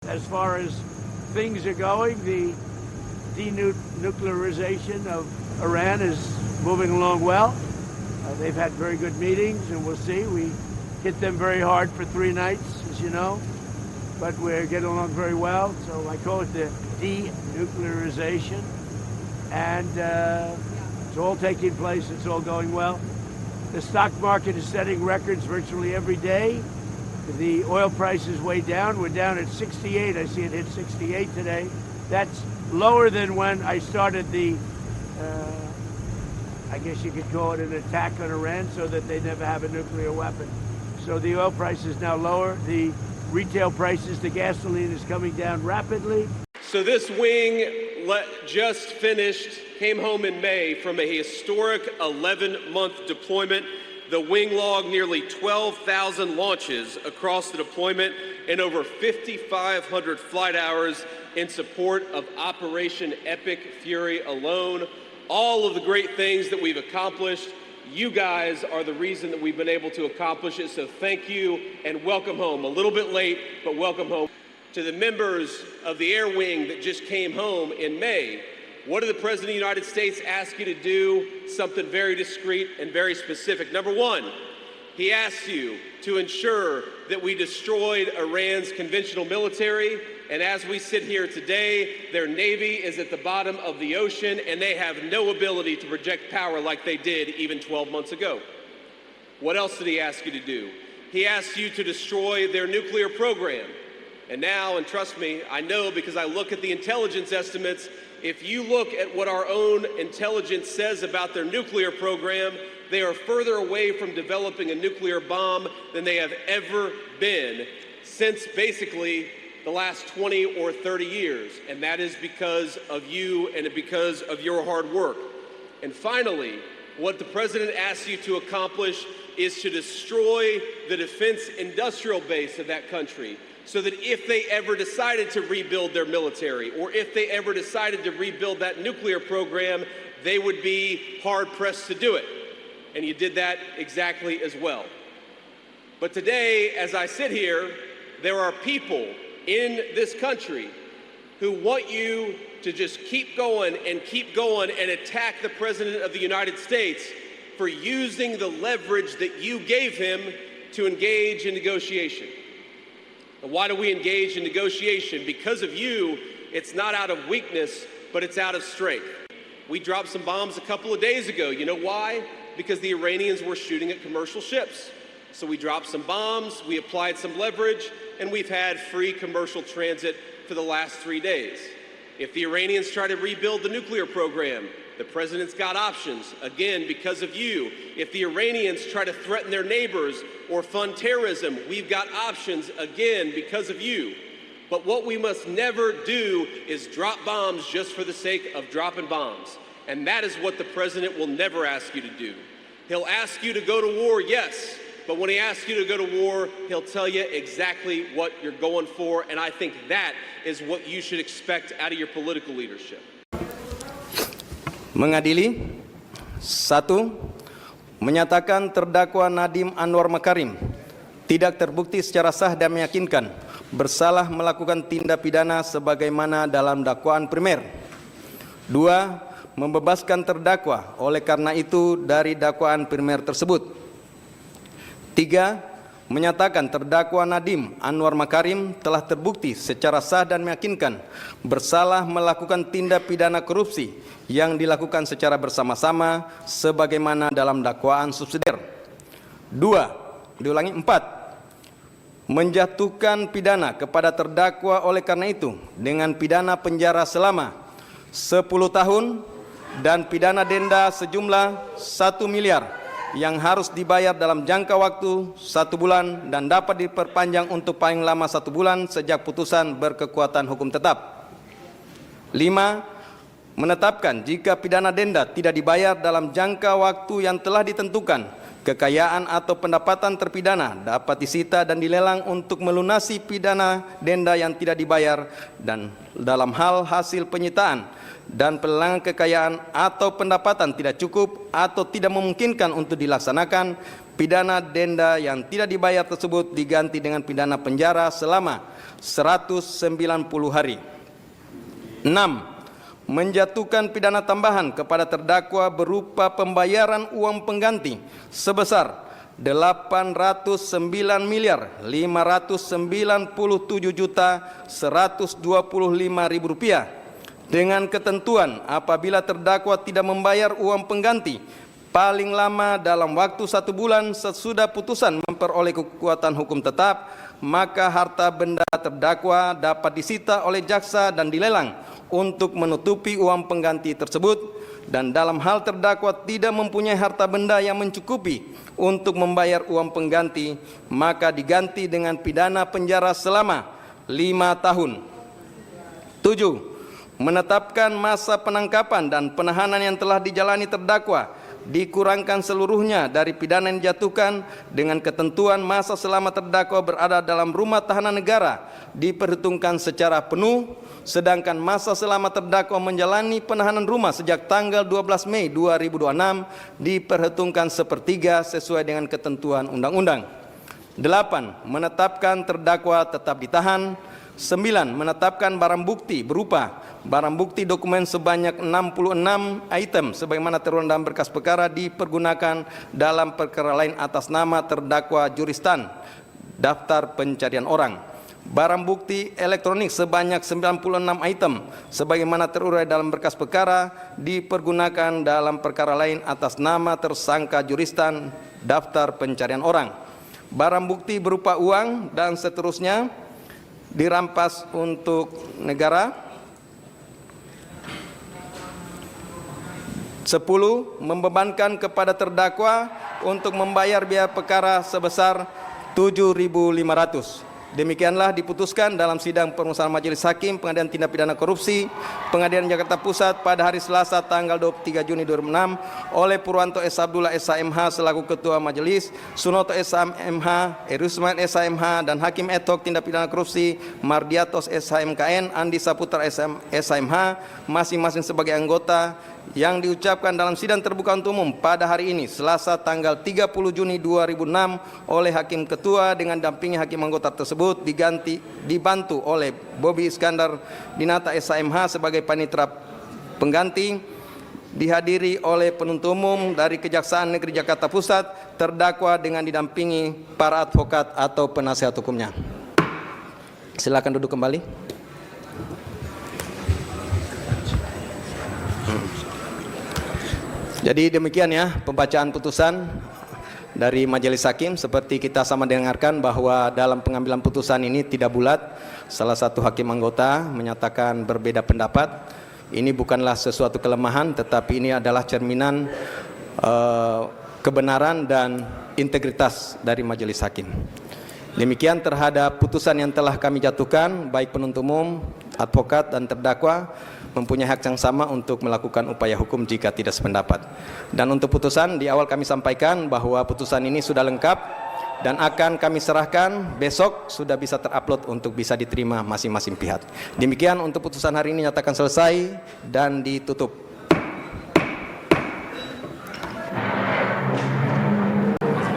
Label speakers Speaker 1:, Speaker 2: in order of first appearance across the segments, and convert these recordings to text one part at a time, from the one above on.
Speaker 1: as far as things are going. The denuclearization of Iran is moving along well. They've had very good meetings, and we'll see. We hit them very hard for 3 nights, as you know, but we're getting along very well. So I call it the denuclearization, and it's all taking place. It's all going well. The stock market is setting records virtually every day. The oil price is way down. We're down at 68. I see it hit 68 today. That's lower than when I started the I guess you could call it an attack on Iran so that they never have a nuclear weapon. So the oil price is now lower. The retail prices, the gasoline is coming down rapidly.
Speaker 2: So this wing just finished, came home in May from a historic 11-month deployment. The wing logged nearly 12,000 launches across the deployment and over 5,500 flight hours in support of Operation Epic Fury alone. All of the great things that we've accomplished, you guys are the reason that we've been able to accomplish it. So thank you and welcome home. A little bit late, but welcome home. To the members of the Air Wing that just came home in May, what did the President of the United States ask you to do? Something very discreet and very specific. Number one, he asked you to ensure that we destroyed Iran's conventional military. And as we sit here today, their Navy is at the bottom of the ocean and they have no ability to project power like they did even 12 months ago. What else did he ask you to do? He asked you to destroy their nuclear program. And now, and trust me, I know because I look at the intelligence estimates, if you look at what our own intelligence says about their nuclear program, they are further away from developing a nuclear bomb than they have ever been since basically the last 20 or 30 years. And that is because of you and because of your hard work. And finally, what the President asks you to accomplish is to destroy the defense industrial base of that country, so that if they ever decided to rebuild their military, or if they ever decided to rebuild that nuclear program, they would be hard-pressed to do it. And you did that exactly as well. But today, as I sit here, there are people in this country who want you to just keep going and attack the President of the United States for using the leverage that you gave him to engage in negotiation. And why do we engage in negotiation? Because of you, it's not out of weakness, but it's out of strength. We dropped some bombs a couple of days ago. You know why? Because the Iranians were shooting at commercial ships. So we dropped some bombs, we applied some leverage, and we've had free commercial transit for the last 3 days. If the Iranians try to rebuild the nuclear program, the President's got options, again, because of you. If the Iranians try to threaten their neighbors or fund terrorism, we've got options, again, because of you. But what we must never do is drop bombs just for the sake of dropping bombs. And that is what the President will never ask you to do. He'll ask you to go to war, yes, but when he asks you to go to war, he'll tell you exactly what you're going for, and I think that is what you should expect out of your political leadership.
Speaker 3: Mengadili, 1. Menyatakan terdakwa Nadiem Anwar Makarim tidak terbukti secara sah dan meyakinkan bersalah melakukan tindak pidana sebagaimana dalam dakwaan primer. 2. Membebaskan terdakwa oleh karena itu dari dakwaan primer tersebut. 3. Menyatakan terdakwa Nadiem Anwar Makarim telah terbukti secara sah dan meyakinkan bersalah melakukan tindak pidana korupsi yang dilakukan secara bersama-sama sebagaimana dalam dakwaan subsidiar. 4. Menjatuhkan pidana kepada terdakwa oleh karena itu dengan pidana penjara selama 10 tahun dan pidana denda sejumlah 1 miliar yang harus dibayar dalam jangka waktu 1 bulan dan dapat diperpanjang untuk paling lama 1 bulan sejak putusan berkekuatan hukum tetap. 5. Menetapkan jika pidana denda tidak dibayar dalam jangka waktu yang telah ditentukan, kekayaan atau pendapatan terpidana dapat disita dan dilelang untuk melunasi pidana denda yang tidak dibayar, dan dalam hal hasil penyitaan dan pelelangan kekayaan atau pendapatan tidak cukup atau tidak memungkinkan untuk dilaksanakan, pidana denda yang tidak dibayar tersebut diganti dengan pidana penjara selama 190 hari. 6. Menjatuhkan pidana tambahan kepada terdakwa berupa pembayaran uang pengganti sebesar 809.597.125.000 rupiah dengan ketentuan apabila terdakwa tidak membayar uang pengganti paling lama dalam waktu 1 bulan sesudah putusan memperoleh kekuatan hukum tetap, maka harta benda terdakwa dapat disita oleh jaksa dan dilelang untuk menutupi uang pengganti tersebut, dan dalam hal terdakwa tidak mempunyai harta benda yang mencukupi untuk membayar uang pengganti, maka diganti dengan pidana penjara selama 5 tahun. 7. Menetapkan masa penangkapan dan penahanan yang telah dijalani terdakwa dikurangkan seluruhnya dari pidana yang dijatuhkan dengan ketentuan masa selama terdakwa berada dalam rumah tahanan negara diperhitungkan secara penuh, sedangkan masa selama terdakwa menjalani penahanan rumah sejak tanggal 12 Mei 2026 diperhitungkan sepertiga sesuai dengan ketentuan undang-undang. 8. Menetapkan terdakwa tetap ditahan. 9. Menetapkan barang bukti berupa barang bukti dokumen sebanyak 66 item sebagaimana tertuang dalam berkas perkara dipergunakan dalam perkara lain atas nama terdakwa Juristan daftar pencarian orang. Barang bukti elektronik sebanyak 96 item sebagaimana terurai dalam berkas perkara dipergunakan dalam perkara lain atas nama tersangka Juristan daftar pencarian orang. Barang bukti berupa uang dan seterusnya dirampas untuk negara. 10. Membebankan kepada terdakwa untuk membayar biaya perkara sebesar 7.500. Demikianlah diputuskan dalam sidang permusawaratan Majelis Hakim Pengadilan Tindak Pidana Korupsi Pengadilan Jakarta Pusat pada hari Selasa tanggal 23 Juni 2006 oleh Purwanto S. Abdullah SHMH selaku Ketua Majelis, Sunoto SHMH, Erusman SHMH, dan Hakim ad hoc Tindak Pidana Korupsi Mardiatos SHMKN, Andi Saputra SHMH masing-masing sebagai anggota, yang diucapkan dalam sidang terbuka untuk umum pada hari ini Selasa tanggal 30 Juni 2006 oleh Hakim Ketua dengan dampingi hakim anggota tersebut dibantu oleh Bobi Iskandar Dinata SHMH sebagai panitera pengganti, dihadiri oleh penuntut umum dari Kejaksaan Negeri Jakarta Pusat, terdakwa dengan didampingi para advokat atau penasihat hukumnya. Silakan duduk kembali. Jadi demikian ya pembacaan putusan dari Majelis Hakim. Seperti kita sama dengarkan bahwa dalam pengambilan putusan ini tidak bulat. Salah satu hakim anggota menyatakan berbeda pendapat. Ini bukanlah sesuatu kelemahan, tetapi ini adalah cerminan kebenaran dan integritas dari Majelis Hakim. Demikian terhadap putusan yang telah kami jatuhkan, baik penuntut umum, advokat, dan terdakwa mempunyai hak yang sama untuk melakukan upaya hukum jika tidak sependapat. Dan untuk putusan, di awal kami sampaikan bahwa putusan ini sudah lengkap dan akan kami serahkan besok, sudah bisa terupload untuk bisa diterima masing-masing pihak. Demikian untuk putusan hari ini nyatakan selesai dan ditutup.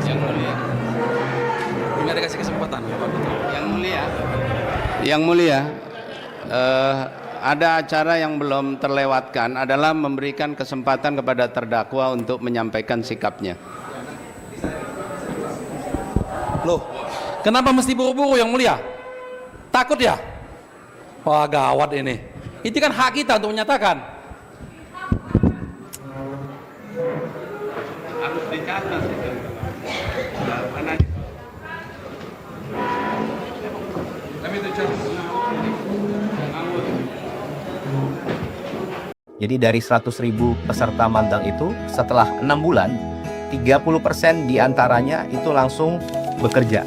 Speaker 4: Yang mulia,
Speaker 3: Ini ada kasih kesempatan.
Speaker 4: yang mulia, ada acara yang belum terlewatkan adalah memberikan kesempatan kepada terdakwa untuk menyampaikan sikapnya.
Speaker 5: Loh, kenapa mesti buru-buru yang mulia? Takut ya? Wah gawat ini. Itu kan hak kita untuk menyatakan.
Speaker 4: Harus dicatat itu.
Speaker 6: Jadi dari 100.000 peserta magang itu setelah 6 bulan 30% diantaranya itu langsung bekerja.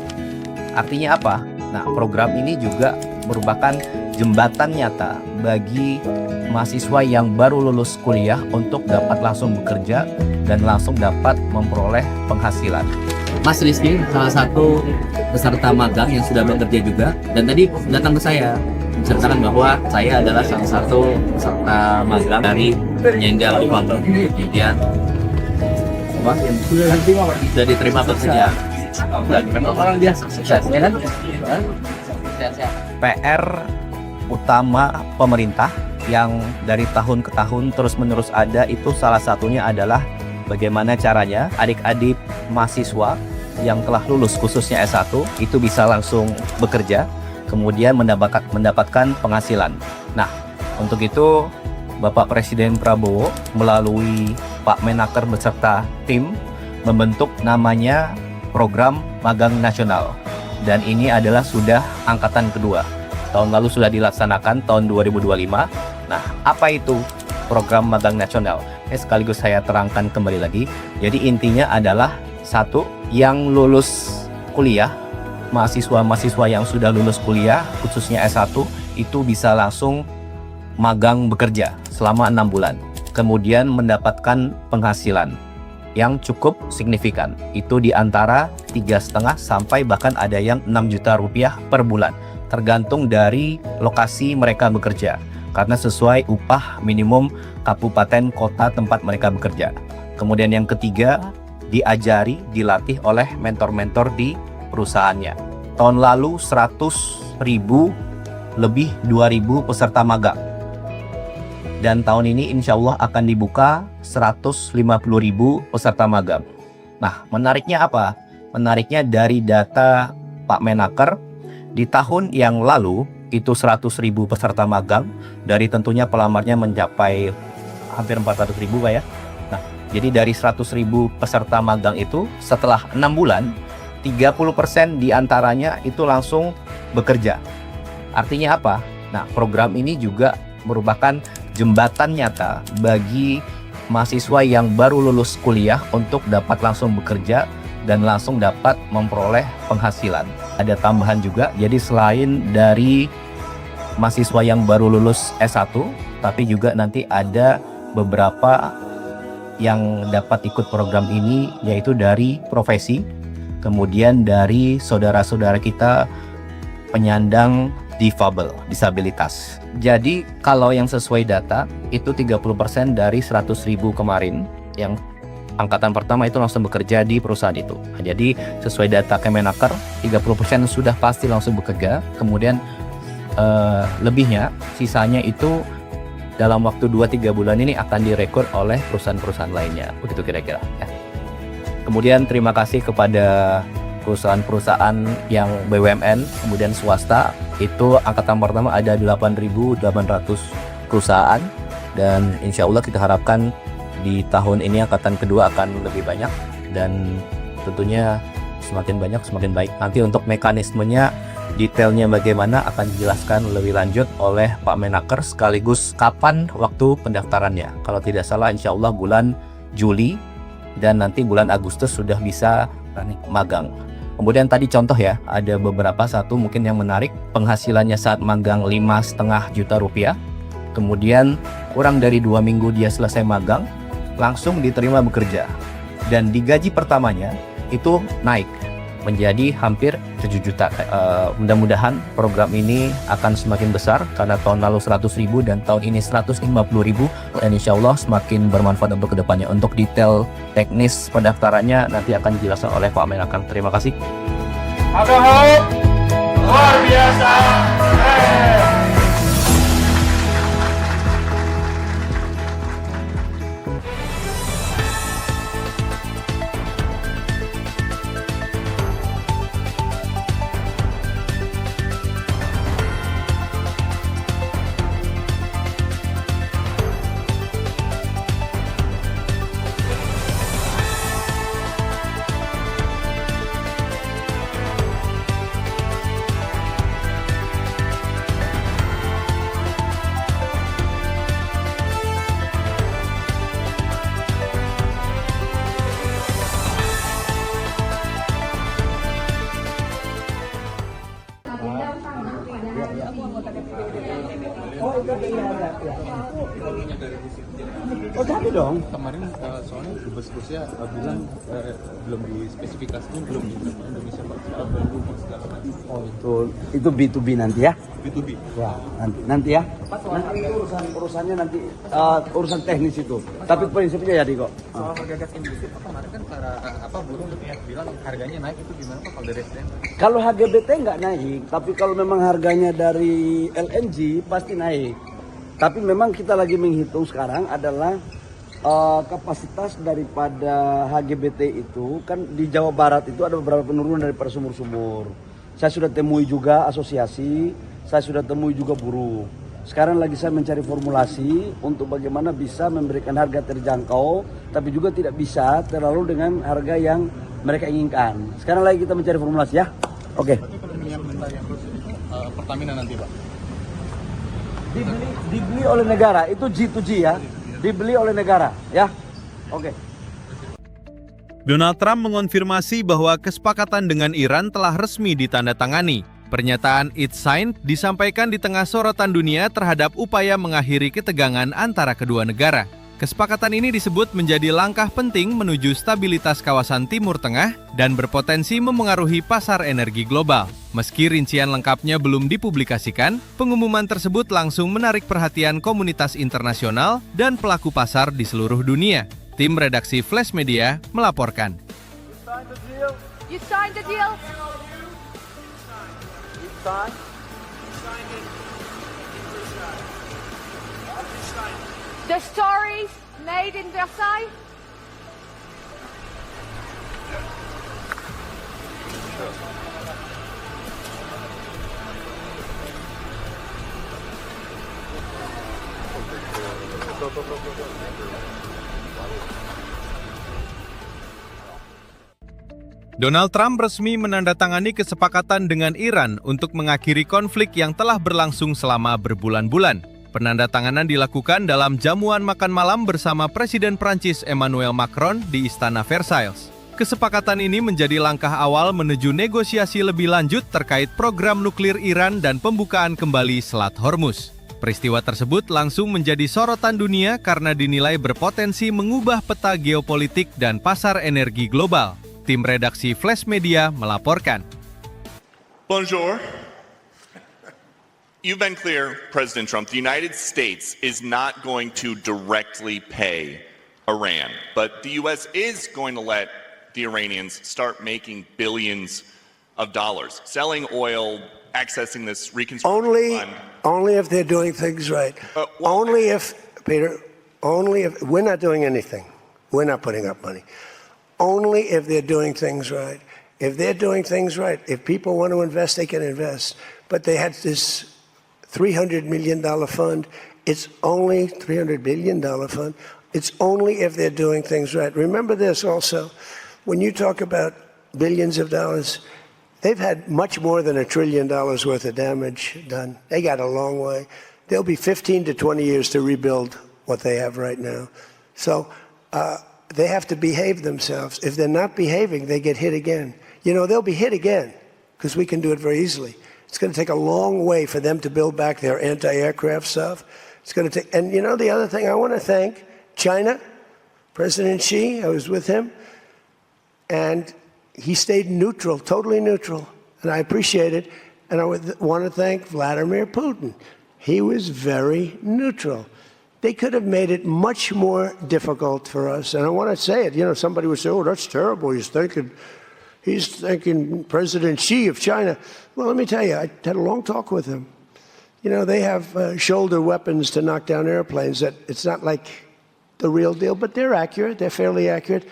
Speaker 6: Artinya apa? Nah, program ini juga merupakan jembatan nyata bagi mahasiswa yang baru lulus kuliah untuk dapat langsung bekerja dan langsung dapat memperoleh penghasilan.
Speaker 7: Mas Rizky, salah satu peserta magang yang sudah bekerja juga, dan tadi datang ke saya menceritakan bahwa saya adalah salah satu peserta magang dari Penyangga Alifabel. Kemudian sudah diterima bekerja. Memang orang biasa sukses, ya kan? Sehat-sehat.
Speaker 6: PR utama pemerintah yang dari tahun ke tahun terus-menerus ada itu salah satunya adalah bagaimana caranya adik-adik mahasiswa yang telah lulus khususnya S1 itu bisa langsung bekerja, kemudian mendapatkan penghasilan. Nah, untuk itu Bapak Presiden Prabowo melalui Pak Menaker beserta tim membentuk namanya Program Magang Nasional. Dan ini adalah sudah angkatan kedua. Tahun lalu sudah dilaksanakan tahun 2025. Nah, apa itu Program Magang Nasional? Sekaligus saya terangkan kembali lagi. Jadi intinya adalah satu, yang lulus kuliah, mahasiswa-mahasiswa yang sudah lulus kuliah, khususnya S1, itu bisa langsung magang bekerja selama 6 bulan. Kemudian mendapatkan penghasilan yang cukup signifikan. Itu di antara 3,5 sampai bahkan ada yang 6 juta rupiah per bulan. Tergantung dari lokasi mereka bekerja. Karena sesuai upah minimum kabupaten kota tempat mereka bekerja. Kemudian yang ketiga, dilatih oleh mentor-mentor di perusahaannya. Tahun lalu 100.000 lebih 2.000 peserta magang. Dan tahun ini insya Allah akan dibuka 150.000 peserta magang. Nah, menariknya apa? Menariknya dari data Pak Menaker, di tahun yang lalu itu 100.000 peserta magang, dari tentunya pelamarnya mencapai hampir 400.000 Pak ya. Nah, jadi dari 100.000 peserta magang itu setelah 6 bulan, 30% diantaranya itu langsung bekerja. Artinya apa? Nah, program ini juga merupakan jembatan nyata bagi mahasiswa yang baru lulus kuliah untuk dapat langsung bekerja dan langsung dapat memperoleh penghasilan. Ada tambahan juga, jadi selain dari mahasiswa yang baru lulus S1, tapi juga nanti ada beberapa yang dapat ikut program ini, yaitu dari profesi, kemudian dari saudara-saudara kita penyandang disabilitas. Jadi kalau yang sesuai data itu 30% dari 100.000 kemarin yang angkatan pertama itu langsung bekerja di perusahaan itu. Jadi sesuai data Kemenaker 30% sudah pasti langsung bekerja. Kemudian lebihnya, sisanya itu dalam waktu 2-3 bulan ini akan direkrut oleh perusahaan-perusahaan lainnya. Begitu kira-kira ya. Kemudian terima kasih kepada perusahaan-perusahaan yang BUMN, kemudian swasta, itu angkatan pertama ada 8.800 perusahaan, dan insya Allah kita harapkan di tahun ini angkatan kedua akan lebih banyak, dan tentunya semakin banyak semakin baik. Nanti untuk mekanismenya, detailnya bagaimana akan dijelaskan lebih lanjut oleh Pak Menaker, sekaligus kapan waktu pendaftarannya. Kalau tidak salah insya Allah bulan Juli, dan nanti bulan Agustus sudah bisa magang. Kemudian tadi contoh ya, ada beberapa satu mungkin yang menarik, penghasilannya saat magang 5,5 juta rupiah, kemudian kurang dari 2 minggu dia selesai magang, langsung diterima bekerja, dan di gaji pertamanya itu naik menjadi hampir 7 juta. Mudah-mudahan program ini akan semakin besar, karena tahun lalu 100.000 dan tahun ini 150.000, dan insya Allah semakin bermanfaat untuk kedepannya. Untuk detail teknis pendaftarannya nanti akan dijelaskan oleh Pak Menaker. Terima kasih.
Speaker 1: Luar biasa. Oh tapi dong.
Speaker 8: Kemarin soalnya dubes-dubesnya bilang belum dispesifikasikan, belum di Indonesia Pak, soal volume segala macam.
Speaker 1: Oh itu B2B nanti ya?
Speaker 8: B2B.
Speaker 1: Ya nanti ya. Nanti urusannya nanti urusan teknis itu. Tapi prinsipnya jadi kok.
Speaker 8: Soal harga gas industri Pak, kemarin kan para buruh bilang harganya naik, itu gimana Pak kalau dari SDM?
Speaker 1: Kalau HGBT nggak naik, tapi kalau memang harganya dari LNG pasti naik. Tapi memang kita lagi menghitung sekarang adalah kapasitas daripada HGBT itu kan di Jawa Barat itu ada beberapa penurunan daripada sumur-sumur. Saya sudah temui juga asosiasi, saya sudah temui juga buruh. Sekarang lagi saya mencari formulasi untuk bagaimana bisa memberikan harga terjangkau, tapi juga tidak bisa terlalu dengan harga yang mereka inginkan. Sekarang lagi kita mencari formulasi ya. Oke.
Speaker 8: Berarti kalau minyak mentah yang Rusia itu Pertamina nanti Pak?
Speaker 1: Dibeli oleh negara, itu G2G ya. Dibeli oleh negara ya. Oke.
Speaker 9: Donald Trump mengonfirmasi bahwa kesepakatan dengan Iran telah resmi ditandatangani. Pernyataan "It's signed" disampaikan di tengah sorotan dunia terhadap upaya mengakhiri ketegangan antara kedua negara. Kesepakatan ini disebut menjadi langkah penting menuju stabilitas kawasan Timur Tengah dan berpotensi memengaruhi pasar energi global. Meski rincian lengkapnya belum dipublikasikan, pengumuman tersebut langsung menarik perhatian komunitas internasional dan pelaku pasar di seluruh dunia. Tim redaksi Flash Media melaporkan.
Speaker 10: You signed the deal? The stories made in Versailles?
Speaker 9: Donald Trump resmi menandatangani kesepakatan dengan Iran untuk mengakhiri konflik yang telah berlangsung selama berbulan-bulan. Penandatanganan dilakukan dalam jamuan makan malam bersama Presiden Prancis Emmanuel Macron di Istana Versailles. Kesepakatan ini menjadi langkah awal menuju negosiasi lebih lanjut terkait program nuklir Iran dan pembukaan kembali Selat Hormuz. Peristiwa tersebut langsung menjadi sorotan dunia karena dinilai berpotensi mengubah peta geopolitik dan pasar energi global. Tim redaksi Flash Media melaporkan.
Speaker 11: Bonjour. You've been clear, President Trump, the United States is not going to directly pay Iran, but the U.S. is going to let the Iranians start making billions of dollars, selling oil, accessing this reconstruction fund.
Speaker 12: Only if they're doing things right. Only if we're not doing anything. We're not putting up money. Only if they're doing things right. If they're doing things right, if people want to invest, they can invest. But they had this $300 million fund. It's only $300 billion fund. It's only if they're doing things right. Remember this also. When you talk about billions of dollars, they've had much more than $1 trillion worth of damage done. They got a long way. There'll be 15 to 20 years to rebuild what they have right now. So they have to behave themselves. If they're not behaving, they get hit again. You know, they'll be hit again because we can do it very easily. It's going to take a long way for them to build back their anti-aircraft stuff. It's going to take, and you know, the other thing, I want to thank China, President Xi. I was with him, and he stayed neutral, totally neutral, and I appreciate it. And I want to thank Vladimir Putin. He was very neutral. They could have made it much more difficult for us. And I want to say it. You know, somebody would say, "Oh, that's terrible. He's thanking President Xi of China." Well, let me tell you, I had a long talk with him. You know, they have shoulder weapons to knock down airplanes. That it's not like the real deal, but they're accurate. They're fairly accurate.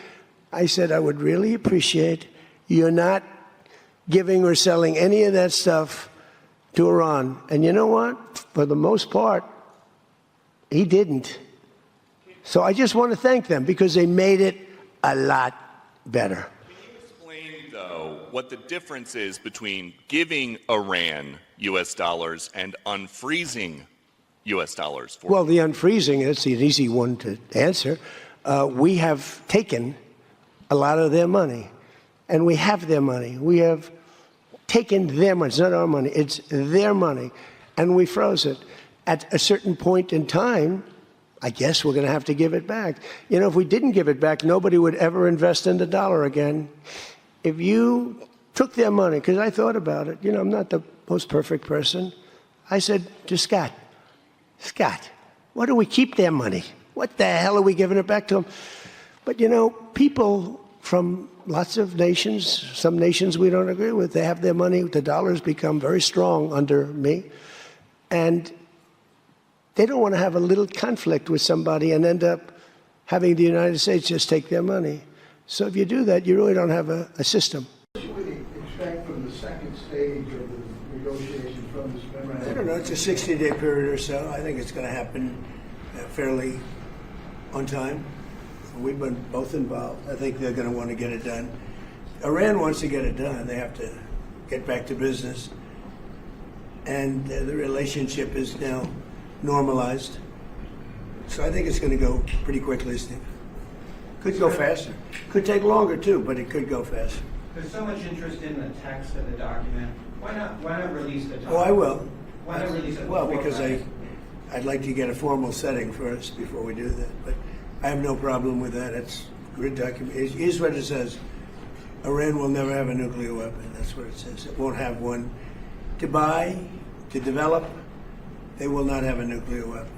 Speaker 12: I said, I would really appreciate you're not giving or selling any of that stuff to Iran. And you know what? For the most part, he didn't. So I just want to thank them because they made it a lot better.
Speaker 11: What the difference is between giving Iran U.S. dollars and unfreezing U.S. dollars?
Speaker 12: Well, the unfreezing is an easy one to answer. We have taken a lot of their money, and we have their money. We have taken their money. It's not our money. It's their money. and we froze it. At a certain point in time, I guess we're going to have to give it back. You know, if we didn't give it back, nobody would ever invest in the dollar again. If you took their money, because I thought about it, you know, I'm not the most perfect person. I said to Scott, why do we keep their money? What the hell are we giving it back to them? But, you know, people from lots of nations, some nations we don't agree with, they have their money. The dollar's become very strong under me. And they don't want to have a little conflict with somebody and end up having the United States just take their money. So if you do that, you really don't have a system.
Speaker 13: What should we expect from the second stage of the negotiation from this memorandum?
Speaker 12: I don't know. It's a 60-day period or so. I think it's going to happen fairly on time. We've been both involved. I think they're going to want to get it done. Iran wants to get it done. They have to get back to business. And the relationship is now normalized. So I think it's going to go pretty quickly, Steve. Could go faster. Could take longer, too, but it could go faster.
Speaker 14: There's so much interest in the text of the document. Why not release the document?
Speaker 12: Oh, I will.
Speaker 14: Why not release it?
Speaker 12: Well, because I'd like to get a formal setting first before we do that. But I have no problem with that. It's a good document. Here's what it says. Iran will never have a nuclear weapon. That's what it says. It won't have one. To buy, to develop, they will not have a nuclear weapon.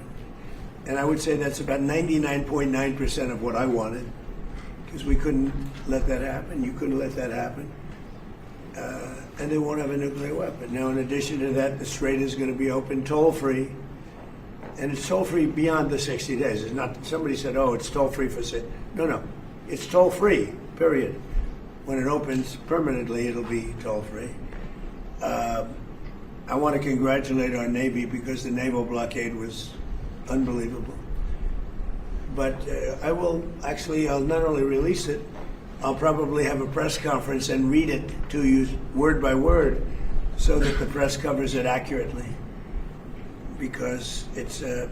Speaker 12: And I would say that's about 99.9% of what I wanted, because we couldn't let that happen. You couldn't let that happen. And they won't have a nuclear weapon. Now, in addition to that, the Strait is going to be open toll-free. And it's toll-free beyond the 60 days. It's not, somebody said, oh, it's toll-free for... No. It's toll-free, period. When it opens permanently, it'll be toll-free. I want to congratulate our Navy because the naval blockade was unbelievable. But I'll not only release it, I'll probably have a press conference and read it to you word by word so that the press covers it accurately. Because it's a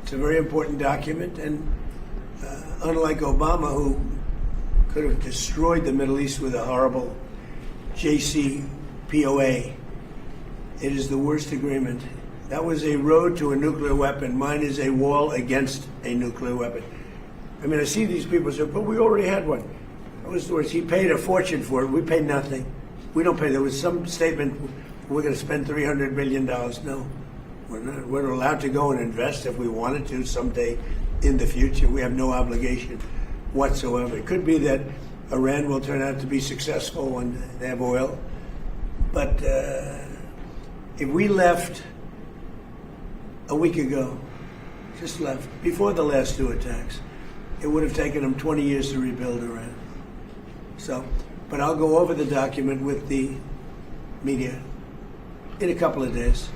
Speaker 12: very important document, and unlike Obama, who could have destroyed the Middle East with a horrible JCPOA, it is the worst agreement. That was a road to a nuclear weapon. Mine is a wall against a nuclear weapon. I mean, I see these people say, but we already had one. That was the worst. He paid a fortune for it. We paid nothing. We don't pay. There was some statement, we're going to spend $300 million. No, we're not. We're allowed to go and invest if we wanted to someday in the future. We have no obligation whatsoever. It could be that Iran will turn out to be successful when they have oil. But if we left a week ago, just left, before the last two attacks, it would have taken them 20 years to rebuild Iran. So, but I'll go over the document with the media in a couple of days.